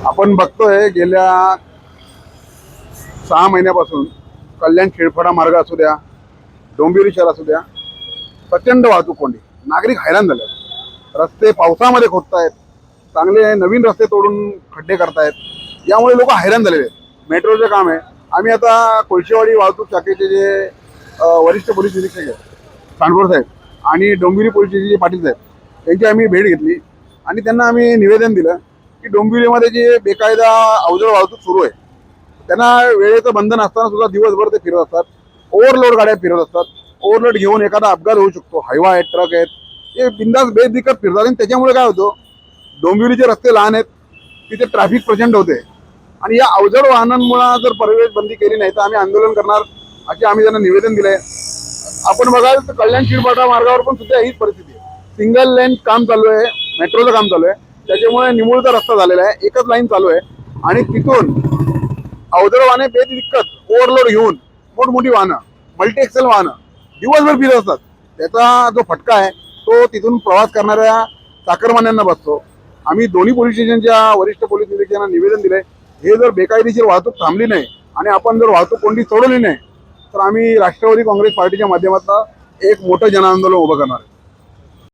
आपण बघतोय गेल्या 6 महिन्यापासून कल्याण शिळफडा मार्ग असू द्या, डोंबिवली शहर असू द्या, प्रचंड वाहतूक कोंडी, नागरिक हैराण झाले। रस्ते पावसामध्ये खोदतायत, चांगले नवीन रस्ते तोडून खड्डे करतायत, यामुळे लोक हैराण झालेले आहेत। मेट्रोचं काम आहे। आम्ही आता कोळशेवाडी वाहतूक शाखेचे जे वरिष्ठ पोलीस निरीक्षक आहेत सांडभोर साहेब आणि डोंबिवली पोलीस स्टेशनचे पाटील साहेब यांची आम्ही भेट घेतली आणि त्यांना आम्ही निवेदन दिलं की डोंबिवलीमध्ये जे बेकायदा अवजड वाहतूक सुरू आहे, त्यांना वेळेचं बंधन असताना सुद्धा दिवसभर ते फिरत असतात, ओव्हरलोड गाड्या फिरत असतात, ओव्हरलोड घेऊन एखादा अपघात होऊ शकतो, हायवा आहेत, ट्रक आहेत, ते बिंदास बेदिक्कत फिरतात आणि त्याच्यामुळे काय होतं, डोंबिवलीचे रस्ते लहान आहेत, तिथे ट्रॅफिक प्रचंड होते आणि या अवजड वाहनांमुळे जर प्रवेश बंदी केली नाही तर आम्ही आंदोलन करणार असे आम्ही त्यांना निवेदन दिले। आपण बघाल तर कल्याण शिळफाटा मार्गावर पण सुद्धा हीच परिस्थिती आहे। सिंगल लेन काम चालू आहे, मेट्रोचं काम चालू आहे, त्याच्यामुळे निमुळता रस्ता झालेला आहे, एकच लाईन चालू आहे आणि तिथून अवजड वाहने बेदिक्कत ओव्हरलोड घेऊन मोठमोठी वाहनं, मल्टी एक्सेल वाहनं दिवसभर फिरत असतात। त्याचा जो फटका आहे तो तिथून प्रवास करणाऱ्या चाकरमान्यांना बसतो। आम्ही दोन्ही पोलीस स्टेशनच्या वरिष्ठ पोलीस निरीक्षकांना निवेदन दिले, हे जर बेकायदेशीर वाहतूक थांबली नाही आणि आपण जर वाहतूक कोंडी सोडवली नाही तर आम्ही राष्ट्रवादी काँग्रेस पार्टीच्या माध्यमातून एक मोठं जनआंदोलन उभं करणार आहे।